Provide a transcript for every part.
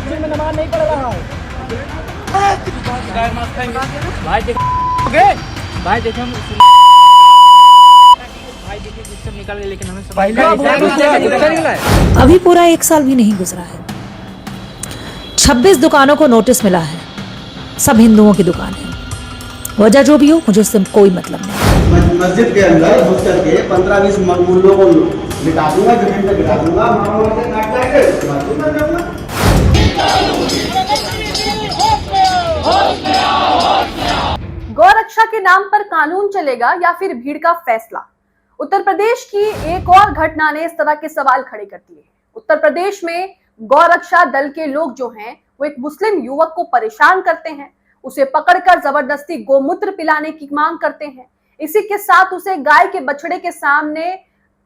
मस्जिद में नमाज नहीं पढ़ रहा है। भाई देखिए हम भाई देखिए सिस्टम निकल गए, लेकिन हमें अभी पूरा 1 साल भी नहीं गुजरा है। 26 दुकानों को नोटिस मिला है। सब हिंदुओं की दुकान है। वजह जो भी हो, मुझे उससे कोई मतलब नहीं। मस्जिद के अंदर घुस करके 15-20 मुल्लों को लिटा दूंगा, जमीन पे गिरा दूंगा, गौरक्षा के नाम पर कानून चलेगा या फिर भीड़ का फैसला? उत्तर प्रदेश की एक और घटना ने इस तरह के सवाल खड़े कर दिए। उत्तर प्रदेश में गौरक्षा दल के लोग जो हैं वो एक मुस्लिम युवक को परेशान करते हैं, उसे पकड़कर जबरदस्ती गोमूत्र पिलाने की मांग करते हैं। इसी के साथ उसे गाय के बछड़े के सामने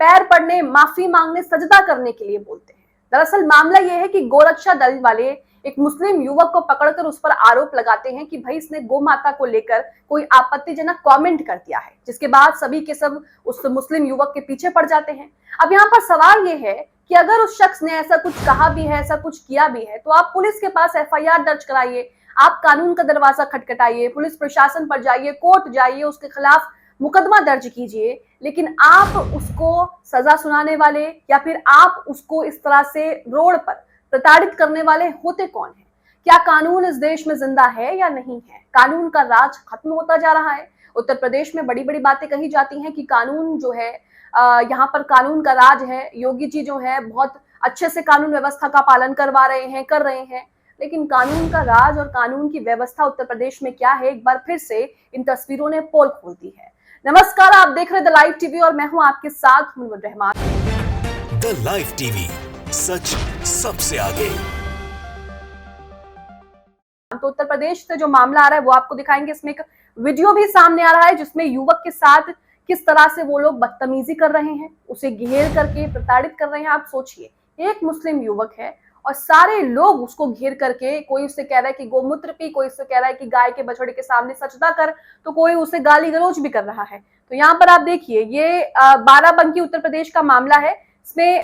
पैर पड़ने, माफी मांगने, सजदा करने के लिए बोलते हैं। दरअसल मामला यह है कि गौरक्षा दल वाले एक मुस्लिम युवक को पकड़कर उस पर आरोप लगाते हैं कि भाई इसने गौ माता को लेकर कोई आपत्तिजनक कमेंट कर दिया है, जिसके बाद सभी के सब उस मुस्लिम युवक के पीछे पड़ जाते हैं। अब यहाँ पर सवाल ये है कि अगर उस शख्स ने ऐसा कुछ कहा भी है, ऐसा कुछ किया भी है, तो आप पुलिस के पास FIR दर्ज कराइए, आप कानून का दरवाजा खटखटाइए, पुलिस प्रशासन पर जाइए, कोर्ट जाइए, उसके खिलाफ मुकदमा दर्ज कीजिए, लेकिन आप उसको सजा सुनाने वाले या फिर आप उसको इस तरह से रोड पर प्रताड़ित करने वाले होते कौन हैं? क्या कानून इस देश में जिंदा है या नहीं है? कानून का राज खत्म होता जा रहा है। उत्तर प्रदेश में बड़ी बड़ी बातें कही जाती हैं कि कानून जो है यहाँ पर कानून का राज है, योगी जी जो है बहुत अच्छे से कानून व्यवस्था का पालन करवा रहे हैं, कर रहे हैं, लेकिन कानून का राज और कानून की व्यवस्था उत्तर प्रदेश में क्या है, एक बार फिर से इन तस्वीरों ने पोल खोल दी है। नमस्कार, आप देख रहे द लाइव टीवी और मैं हूं आपके साथ मुनवर रहमान। द लाइव टीवी, सच सबसे आगे। तो उत्तर प्रदेश से जो मामला आ रहा है वो आपको दिखाएंगे। इसमें एक वीडियो भी सामने आ रहा है जिसमें युवक के साथ किस तरह से वो लोग बदतमीजी कर रहे हैं, उसे घेर करके प्रताड़ित कर रहे हैं। आप सोचिए, एक मुस्लिम युवक है और सारे लोग उसको घेर करके, कोई उससे कह रहा है कि गोमूत्र पी, कोई उससे कह रहा है कि गाय के बछड़े के सामने सजदा कर, तो कोई उसे गाली गलौज भी कर रहा है। तो यहाँ पर आप देखिए, ये बाराबंकी उत्तर प्रदेश का मामला है। इसमें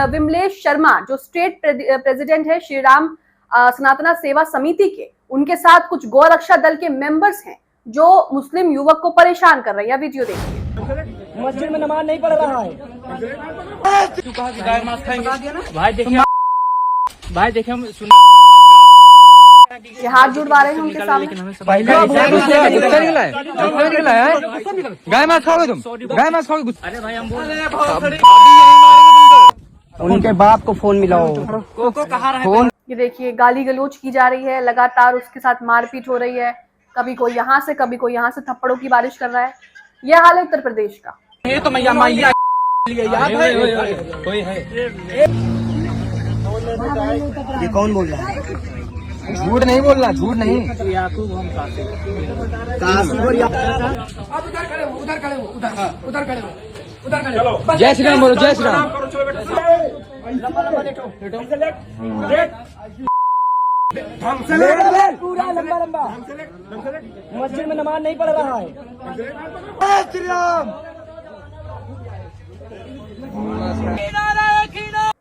विमलेश शर्मा जो स्टेट प्रेसिडेंट है श्री राम सनातना सेवा समिति के, उनके साथ कुछ गौरक्षा दल के मेंबर्स हैं जो मुस्लिम युवक को परेशान कर रहे हैं। विडियो देखिए। मस्जिद में नमाज नहीं पढ़ रहा है। भाई देखिए हम ये हाथ जुड़वा रहे हैं उनके सामने। गाय मांस खाओगे तुम? गाय मांस खाओगे? अरे भाई हम बोल रहे हैं उनके बाप को फोन मिलाओ। फोन ये देखिए, गाली गलौज की जा रही है, लगातार उसके साथ मारपीट हो रही है। कभी कोई यहाँ से, कभी कोई यहाँ से थप्पड़ों की बारिश कर रहा है। यह हाल है उत्तर प्रदेश का। ये तो मैया याद है कोई है। ये कौन बोल रहा है? झूठ नहीं बोल रहा, झूठ नहीं। जय श्री राम बोलो, जय श्री राम। पूरा लंबा मस्जिद में नमाज नहीं पढ़ रहा है। जय श्री राम।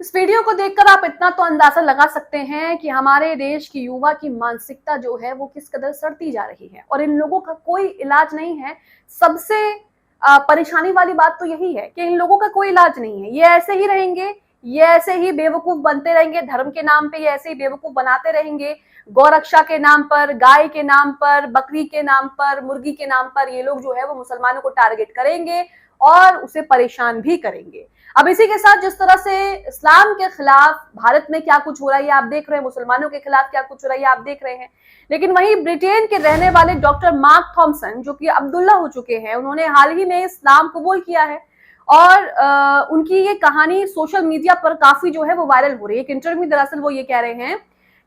इस वीडियो को देखकर आप इतना तो अंदाजा लगा सकते हैं कि हमारे देश की युवा की मानसिकता जो है वो किस कदर सड़ती जा रही है, और इन लोगों का कोई इलाज नहीं है। सबसे परेशानी वाली बात तो यही है कि इन लोगों का कोई इलाज नहीं है। ये ऐसे ही रहेंगे, ये ऐसे ही बेवकूफ बनते रहेंगे, धर्म के नाम पे ये ऐसे ही बेवकूफ बनाते रहेंगे। गौरक्षा के नाम पर, गाय के नाम पर, बकरी के नाम पर, मुर्गी के नाम पर ये लोग जो है वो मुसलमानों को टारगेट करेंगे और उसे परेशान भी करेंगे। अब इसी के साथ जिस तरह से इस्लाम के खिलाफ भारत में क्या कुछ हो रहा है आप देख रहे हैं, मुसलमानों के खिलाफ क्या कुछ हो रहा है आप देख रहे हैं, लेकिन वहीं ब्रिटेन के रहने वाले डॉक्टर मार्क थॉमसन जो कि अब्दुल्ला हो चुके हैं, उन्होंने हाल ही में इस्लाम कबूल किया है और उनकी ये कहानी सोशल मीडिया पर काफी जो है वो वायरल हो रही है। एक इंटरव्यू दरअसल वो ये कह रहे हैं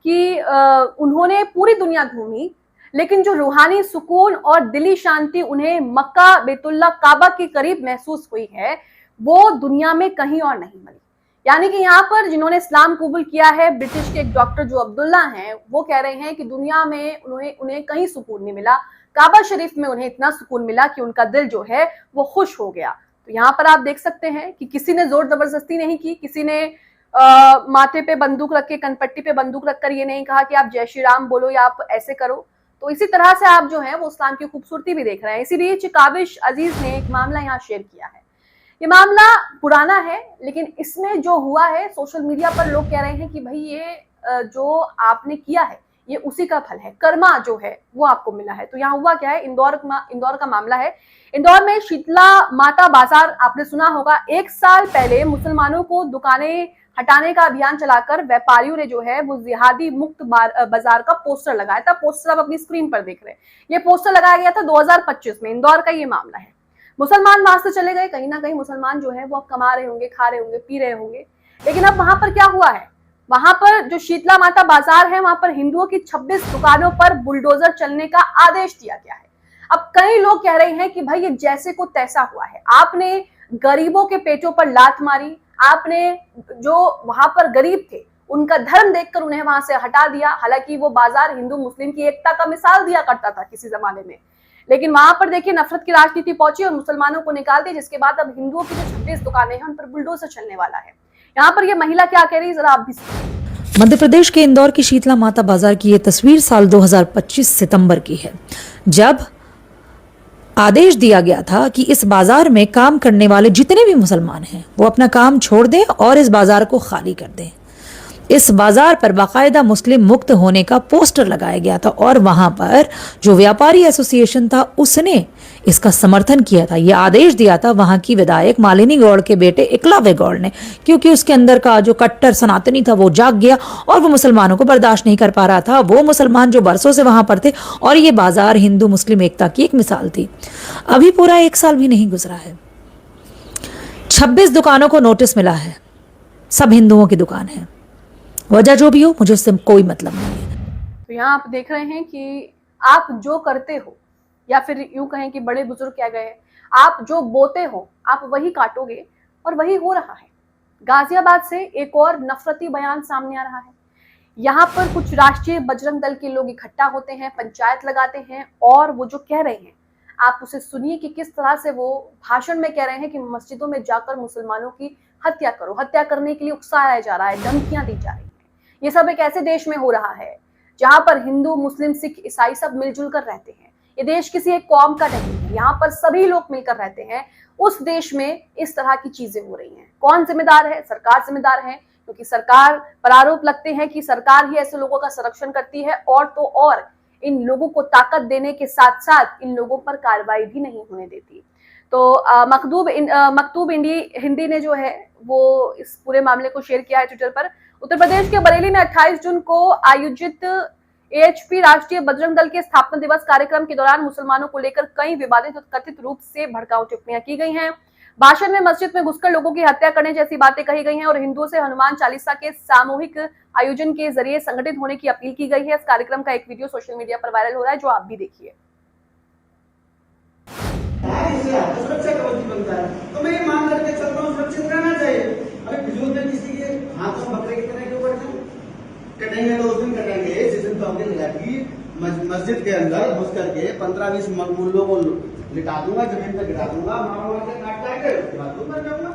कि उन्होंने पूरी दुनिया घूमी, लेकिन जो रूहानी सुकून और दिली शांति उन्हें मक्का, बैतुल्ला, काबा के करीब महसूस हुई है, वो दुनिया में कहीं और नहीं मिली। यानी कि यहाँ पर जिन्होंने इस्लाम कबूल किया है, ब्रिटिश के एक डॉक्टर जो अब्दुल्ला हैं, वो कह रहे हैं कि दुनिया में उन्हें कहीं सुकून नहीं मिला। काबा शरीफ में उन्हें इतना सुकून मिला कि उनका दिल जो है वो खुश हो गया। तो यहाँ पर आप देख सकते हैं कि किसी ने जोर जबरदस्ती नहीं की, किसी ने माथे पे बंदूक रख के, कनपट्टी पे बंदूक रखकर ये नहीं कहा कि आप जय श्री राम बोलो या आप ऐसे करो। तो इसी तरह से आप जो है वो इस्लाम की खूबसूरती भी देख रहे हैं। इसी बीच काबिश अजीज ने एक मामला यहाँ शेयर किया है। ये मामला पुराना है, लेकिन इसमें जो हुआ है, सोशल मीडिया पर लोग कह रहे हैं कि भाई ये जो आपने किया है ये उसी का फल है, कर्मा जो है वो आपको मिला है। तो यहाँ हुआ क्या है, इंदौर का मामला है। इंदौर में शीतला माता बाजार आपने सुना होगा। 1 साल पहले मुसलमानों को दुकानें हटाने का अभियान चलाकर व्यापारियों ने जो है वो जिहादी मुक्त बाजार का पोस्टर लगाया था। पोस्टर आप अपनी स्क्रीन पर देख रहे हैं। ये पोस्टर लगाया गया था 2025 में। इंदौर का ये मामला है। मुसलमान वहां से चले गए, कहीं ना कहीं मुसलमान जो है वो अब कमा रहे होंगे, खा रहे होंगे, पी रहे होंगे। लेकिन अब वहां पर क्या हुआ है, वहां पर जो शीतला माता बाजार है वहां पर हिंदुओं की 26 दुकानों पर बुलडोजर चलने का आदेश दिया गया है। अब कई लोग कह रहे हैं कि भाई ये जैसे को तैसा हुआ है। आपने गरीबों के पेटों पर लात मारी, आपने जो वहां पर गरीब थे उनका धर्म देखकर उन्हें वहां से हटा दिया। हालांकि वो बाजार हिंदू मुस्लिम की एकता का मिसाल दिया करता था किसी जमाने में, लेकिन वहां पर देखिए नफरत की राजनीति पहुंची और मुसलमानों को निकाल दिया, जिसके बाद अब हिंदुओं की जो 26 दुकानें हैं उन पर बुलडोजर चलने वाला है। यहाँ पर ये महिला क्या कह रही है, जरा आप भी सुनिए। मध्य प्रदेश के इंदौर की शीतला माता बाजार की ये तस्वीर साल 2025 सितंबर की है, जब आदेश दिया गया था कि इस बाजार में काम करने वाले जितने भी मुसलमान हैं वो अपना काम छोड़ दें और इस बाजार को खाली कर दें। इस बाजार पर बाकायदा मुस्लिम मुक्त होने का पोस्टर लगाया गया था और वहां पर जो व्यापारी एसोसिएशन था उसने इसका समर्थन किया था। यह आदेश दिया था वहां की विधायक मालिनी गौड़ के बेटे एकलव्य गौड़ ने, क्योंकि उसके अंदर का जो कट्टर सनातनी था वो जाग गया और वो मुसलमानों को बर्दाश्त नहीं कर पा रहा था। वो मुसलमान जो बरसों से वहां पर थे और ये बाजार हिंदू मुस्लिम एकता की एक मिसाल थी। अभी पूरा 1 साल भी नहीं गुजरा है, 26 दुकानों को नोटिस मिला है। सब हिंदुओं की दुकान है। वजह जो भी हो, मुझे उससे कोई मतलब नहीं है। तो यहाँ आप देख रहे हैं कि आप जो करते हो, या फिर यूं कहें कि बड़े बुजुर्ग क्या गए, आप जो बोते हो आप वही काटोगे, और वही हो रहा है। गाजियाबाद से एक और नफरती बयान सामने आ रहा है। यहाँ पर कुछ राष्ट्रीय बजरंग दल के लोग इकट्ठा होते हैं, पंचायत लगाते हैं, और वो जो कह रहे हैं आप उसे सुनिए कि किस तरह से वो भाषण में कह रहे हैं कि मस्जिदों में जाकर मुसलमानों की हत्या करो। हत्या करने के लिए उकसाया जा रहा है, धमकियां दी जा रही हैं। ये सब एक ऐसे देश में हो रहा है जहां पर हिंदू मुस्लिम सिख ईसाई सब मिलजुल कर रहते हैं। ये देश किसी एक कौम का नहीं है, यहाँ पर सभी लोग मिलकर रहते हैं। उस देश में इस तरह की चीजें हो रही हैं। कौन जिम्मेदार है? सरकार जिम्मेदार है, क्योंकि सरकार पर आरोप लगते हैं कि सरकार ही ऐसे लोगों का संरक्षण करती है, और तो और इन लोगों को ताकत देने के साथ साथ इन लोगों पर कार्रवाई भी नहीं होने देती। तो मकतूब हिंदी ने जो है वो इस पूरे मामले को शेयर किया है ट्विटर पर। उत्तर प्रदेश के बरेली में 28 जून को आयोजित एएचपी राष्ट्रीय बजरंग दल के स्थापना दिवस कार्यक्रम के दौरान मुसलमानों को लेकर कई विवादित और कथित रूप से भड़काऊ टिप्पणियां की गई हैं। भाषण में मस्जिद में घुसकर लोगों की हत्या करने जैसी बातें कही गई हैं और हिंदुओं से हनुमान चालीसा के सामूहिक आयोजन के जरिए संगठित होने की अपील की गई है। इस कार्यक्रम का एक वीडियो सोशल मीडिया पर वायरल हो रहा है, जो आप भी देखिए। सुरक्षा कवच बनता है, तो मैं ये मान करके चल रहा हूँ, सुरक्षित रहना चाहिए। अरे बुजुर्ग में किसी के हाथों बकरे की तरह क्यों बढ़ते कटेंगे? तो उस दिन कटेंगे जिस दिन तो हमने लगी मस्जिद के अंदर घुस करके 15-20 मकबूलों को लिटा दूंगा, जमीन पर गिरा दूंगा, मार के काट जाएंगे, उसके बाद दूर कर जाऊंगा।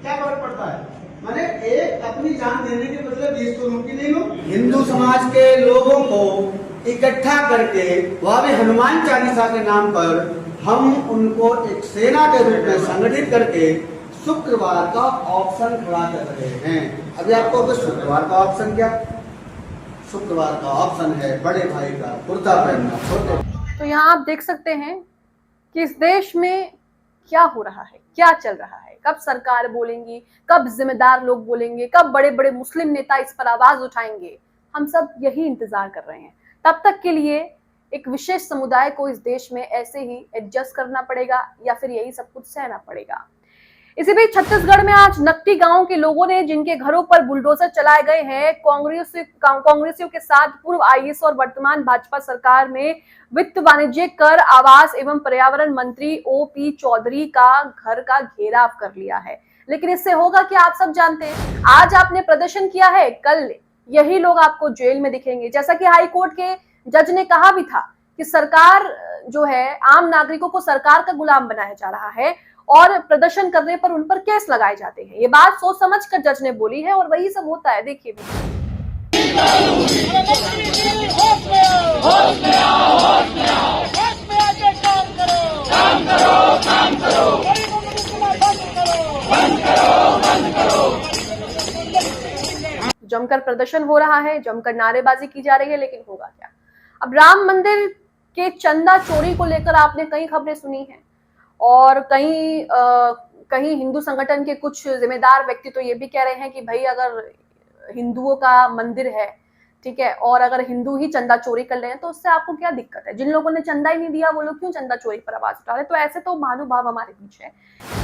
क्या फर्क पड़ता है? मैंने एक अपनी जान देने के बदले 20 तो मुमकिन नहीं हो। हिंदू समाज के लोगों को इकट्ठा करके वह भी हनुमान चालीसा के नाम पर हम उनको एक सेना के रूप में संगठित करके शुक्रवार का ऑप्शन खड़ा कर रहे हैं। अभी आपको तो शुक्रवार का ऑप्शन क्या? शुक्रवार का ऑप्शन है बड़े भाई का कुर्ता पहनना, छोटे। तो यहाँ आप देख सकते हैं कि इस देश में क्या हो रहा है, क्या चल रहा है। कब सरकार बोलेंगी, कब जिम्मेदार लोग बोलेंगे, कब बड़े बड़े मुस्लिम नेता इस पर आवाज उठाएंगे, हम सब यही इंतजार कर रहे हैं। तब तक के लिए एक विशेष समुदाय को इस देश में ऐसे ही एडजस्ट करना पड़ेगा या फिर यही सब कुछ सहना पड़ेगा। इसी बीच छत्तीसगढ़ में आज नकटी गांव के लोगों ने, जिनके घरों पर बुलडोजर चलाए गए हैं, कांग्रेसियों के साथ पूर्व आईएएस और वर्तमान भाजपा सरकार में वित्त वाणिज्य कर आवास एवं पर्यावरण मंत्री ओपी चौधरी का घर का घेराव कर लिया है। लेकिन इससे होगा क्या, आप सब जानते हैं। आज आपने प्रदर्शन किया है, कल यही लोग आपको जेल में दिखेंगे। जैसा कि हाई कोर्ट के जज ने कहा भी था कि सरकार जो है, आम नागरिकों को सरकार का गुलाम बनाया जा रहा है और प्रदर्शन करने पर उन पर केस लगाए जाते हैं। ये बात सोच समझ कर जज ने बोली है और वही सब होता है। देखिए जमकर प्रदर्शन हो रहा है, जमकर नारेबाजी की जा रही है, लेकिन होगा क्या? अब राम मंदिर के चंदा चोरी को लेकर आपने कई खबरें सुनी हैं और कहीं हिंदू संगठन के कुछ जिम्मेदार व्यक्ति तो ये भी कह रहे हैं कि भाई अगर हिंदुओं का मंदिर है, ठीक है, और अगर हिंदू ही चंदा चोरी कर ले हैं तो उससे आपको क्या दिक्कत है? जिन लोगों ने चंदा ही नहीं दिया वो लोग क्यों चंदा चोरी पर आवाज उठा रहे? तो ऐसे तो महानुभाव हमारे बीच है।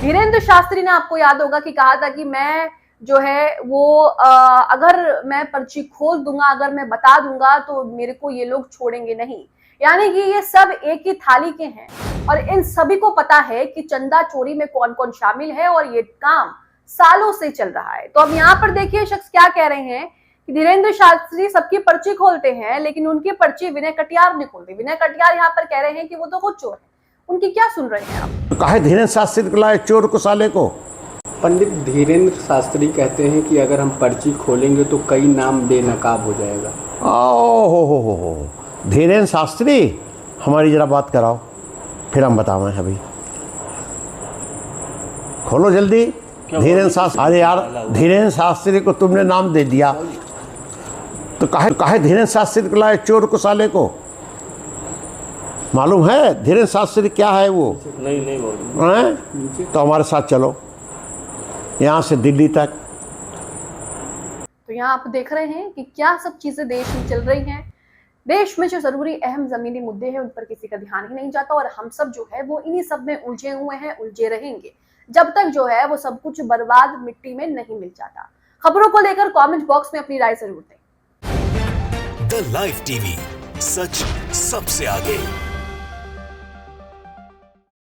धीरेन्द्र शास्त्री ने, आपको याद होगा कि कहा था कि मैं जो है वो अगर मैं पर्ची खोल दूंगा, अगर मैं बता दूंगा तो मेरे को ये लोग छोड़ेंगे नहीं। यानी कि ये सब एक ही थाली के हैं और इन सभी को पता है कि चंदा चोरी में कौन कौन शामिल है और ये काम सालों से चल रहा है। तो अब यहाँ पर देखिए शख्स क्या कह रहे हैं कि धीरेन्द्र शास्त्री सबकी पर्ची खोलते हैं, लेकिन उनकी पर्ची विनय कटियार नहीं खोलते। विनय कटियार यहाँ पर कह रहे हैं कि वो तो खुद चोर है। उनकी क्या सुन रहे हैं आप? कहा धीरेन्द्र शास्त्री को लाए चोर को साले को। पंडित धीरेन्द्र शास्त्री कहते हैं कि अगर हम पर्ची खोलेंगे तो कई नाम बेनकाब हो जाएगा। हो धीरेन्द्र शास्त्री, हमारी जरा बात कराओ, फिर हम बतावें। अभी खोलो जल्दी। धीरेन्द्र शास्त्री, अरे यार धीरेन्द्र शास्त्री को तुमने नाम दे दिया तो काहे धीरेन्द्र शास्त्री को लाए चोर को साले को। मालूम है धीरेन्द्र शास्त्री क्या है वो? नहीं बोल। तो हमारे साथ चलो यहाँ से दिल्ली तक। तो यहाँ आप देख रहे हैं कि क्या सब चीजें देश में चल रही हैं। देश में जो जरूरी अहम जमीनी मुद्दे हैं उन पर किसी का ध्यान ही नहीं जाता और हम सब जो है वो इन्हीं सब में उलझे हुए हैं, उलझे रहेंगे जब तक जो है वो सब कुछ बर्बाद मिट्टी में नहीं मिल जाता। खबरों को लेकर कमेंट बॉक्स में अपनी राय जरूर दें। द लाइव टीवी, सच सबसे आगे।